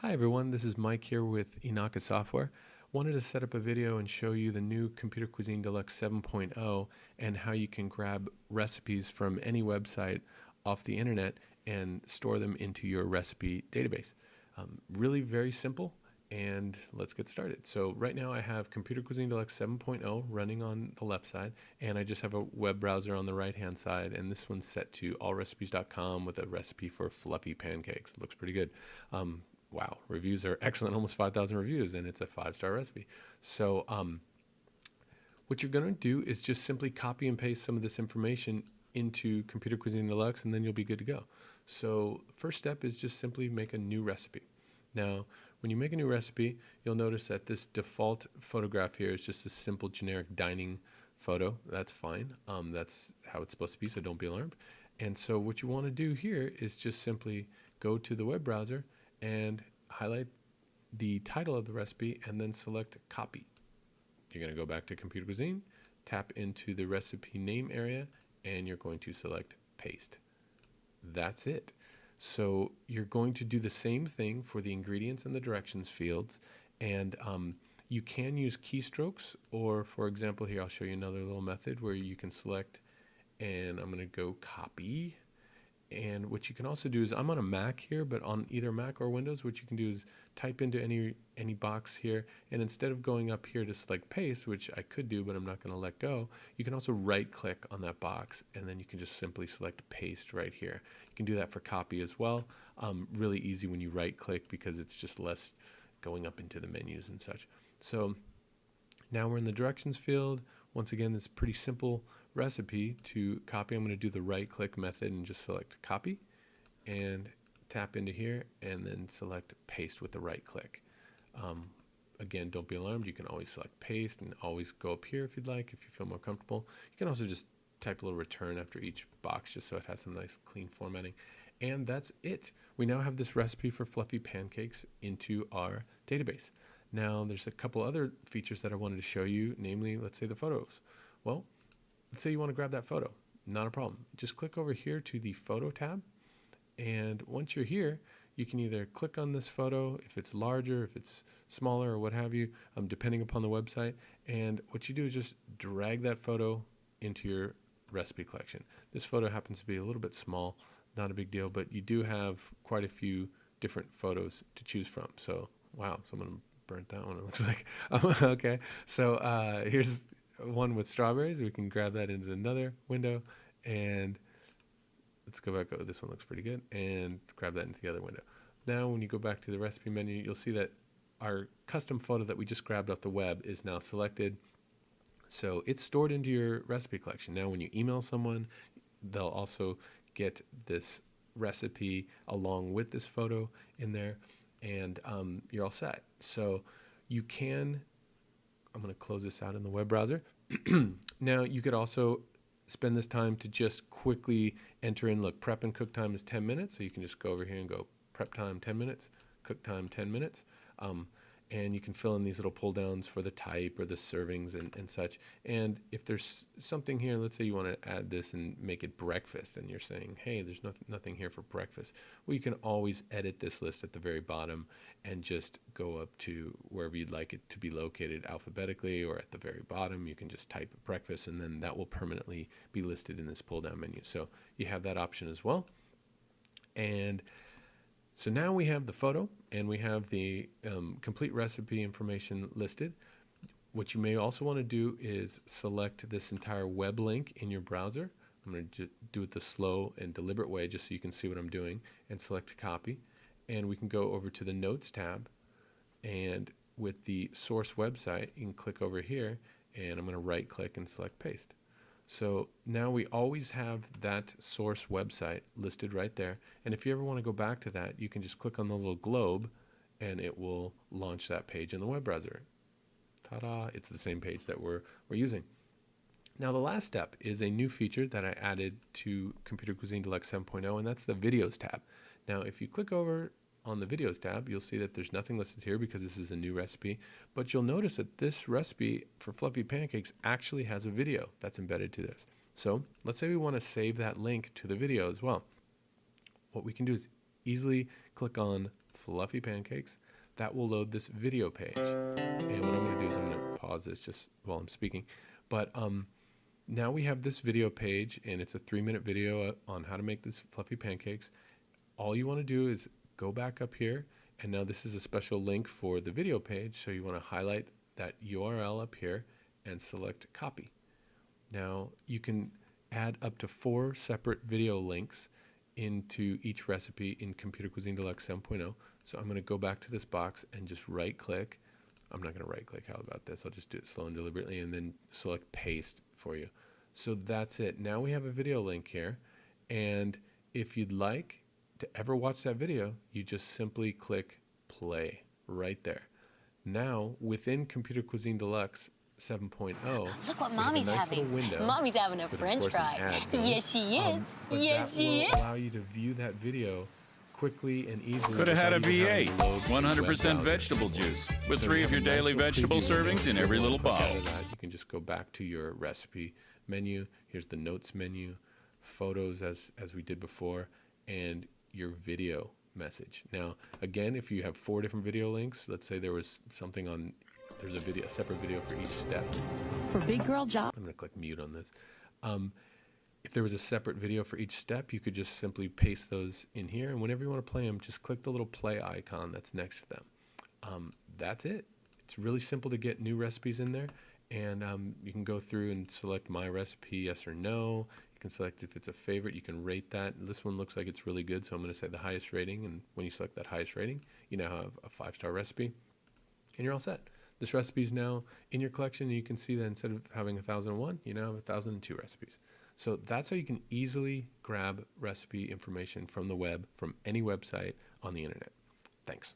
Hi everyone, this is Mike here with Inaka Software. Wanted to set up a video and show you the new Computer Cuisine Deluxe 7.0 and how you can grab recipes from any website off the internet and store them into your recipe database. Really very simple, and let's get started. So right now I have Computer Cuisine Deluxe 7.0 running on the left side, and I just have a web browser on the right hand side, and this one's set to allrecipes.com with a recipe for fluffy pancakes. It looks pretty good. Wow, reviews are excellent, almost 5,000 reviews, and it's a 5-star recipe. So what you're going to do is just simply copy and paste some of this information into Computer Cuisine Deluxe, and then you'll be good to go. So first step is just simply make a new recipe. Now, when you make a new recipe, you'll notice that this default photograph here is just a simple generic dining photo. That's fine. That's how it's supposed to be, so don't be alarmed. And so what you want to do here is just simply go to the web browser and highlight the title of the recipe and then select copy. You're going to go back to Computer Cuisine, tap into the recipe name area, and you're going to select paste. That's it. So you're going to do the same thing for the ingredients and the directions fields, and you can use keystrokes, or for example here I'll show you another little method where you can select, and I'm going to go copy. And what you can also do is, I'm on a Mac here, but on either Mac or Windows, what you can do is type into any box here, and instead of going up here to select paste, which I could do, but I'm not going to let go, you can also right click on that box, and then you can just simply select paste right here. You can do that for copy as well. Really easy when you right click, because it's just less going up into the menus and such. So now we're in the directions field. Once again, this is pretty simple recipe to copy. I'm going to do the right click method and just select copy and tap into here and then select paste with the right click. Again, don't be alarmed. You can always select paste and always go up here if you'd like, if you feel more comfortable. You can also just type a little return after each box just so it has some nice clean formatting. And that's it. We now have this recipe for fluffy pancakes into our database. Now there's a couple other features that I wanted to show you, namely, let's say the photos. Well, let's say you want to grab that photo. Not a problem. Just click over here to the photo tab, and once you're here, you can either click on this photo if it's larger, if it's smaller, or what have you, depending upon the website. And what you do is just drag that photo into your recipe collection. This photo happens to be a little bit small, not a big deal, but you do have quite a few different photos to choose from. So, wow, someone burnt that one, it looks like. Okay, so here's one with strawberries. We can grab that into another window, and let's go back. Oh, this one looks pretty good, and grab that into the other window. Now when you go back to the recipe menu, you'll see that our custom photo that we just grabbed off the web is now selected, so it's stored into your recipe collection. Now when you email someone, they'll also get this recipe along with this photo in there, and you're all set. So you can, I'm going to close this out in the web browser. Now you could also spend this time to just quickly enter in, look, prep and cook time is 10 minutes. So you can just go over here and go prep time 10 minutes, cook time 10 minutes. And you can fill in these little pull downs for the type or the servings and such. And if there's something here, let's say you want to add this and make it breakfast, and you're saying, hey, there's nothing here for breakfast. Well, you can always edit this list at the very bottom and just go up to wherever you'd like it to be located alphabetically, or at the very bottom, you can just type breakfast, and then that will permanently be listed in this pull down menu. So you have that option as well. And so now we have the photo, and we have the complete recipe information listed. What you may also want to do is select this entire web link in your browser. I'm going to do it the slow and deliberate way just so you can see what I'm doing, and select copy. And we can go over to the notes tab, and with the source website, you can click over here, and I'm going to right click and select paste. So now we always have that source website listed right there. And if you ever want to go back to that, you can just click on the little globe, and it will launch that page in the web browser. Ta-da, it's the same page that we're using. Now the last step is a new feature that I added to Computer Cuisine Deluxe 7.0, and that's the videos tab. Now if you click over on the videos tab, you'll see that there's nothing listed here because this is a new recipe, but you'll notice that this recipe for fluffy pancakes actually has a video that's embedded to this. So let's say we want to save that link to the video as well. What we can do is easily click on fluffy pancakes, that will load this video page. And what I'm going to do is I'm going to pause this just while I'm speaking. But now we have this video page, and it's a 3-minute video on how to make this fluffy pancakes. All you want to do is go back up here, and now this is a special link for the video page, so you want to highlight that URL up here and select copy. Now you can add up to 4 separate video links into each recipe in Computer Cuisine Deluxe 7.0. So I'm going to go back to this box and just right click. I'm not going to right click. How about this? I'll just do it slow and deliberately and then select paste for you. So that's it. Now we have a video link here. And if you'd like to ever watch that video, you just simply click play right there. Now within Computer Cuisine Deluxe 7.0, Look what we have Mommy's a nice having. little window Mommy's having a with, of French course, an fry. ad going. Yes, she is. But Yes, that she will is. allow you to view that video quickly and easily. Could have had a without even having V8, to load the web 100% browser vegetable anymore. juice, with So 3 you of have your a nice daily little vegetable preview window. servings in If every you little wanna click out bottle. of that, you can just go back to your recipe menu. Here's the notes menu, photos as we did before, and your video message. Now, again, if you have 4 different video links, let's say there was something on, there's a separate video for each step. For big girl job. I'm going to click mute on this. If there was a separate video for each step, you could just simply paste those in here. And whenever you want to play them, just click the little play icon that's next to them. That's it. It's really simple to get new recipes in there. And you can go through and select my recipe, yes or no. You can select if it's a favorite. You can rate that. This one looks like it's really good, so I'm going to say the highest rating. And when you select that highest rating, you now have a 5-star recipe. And you're all set. This recipe is now in your collection, and you can see that instead of having 1,001, you now have 1,002 recipes. So that's how you can easily grab recipe information from the web, from any website on the internet. Thanks.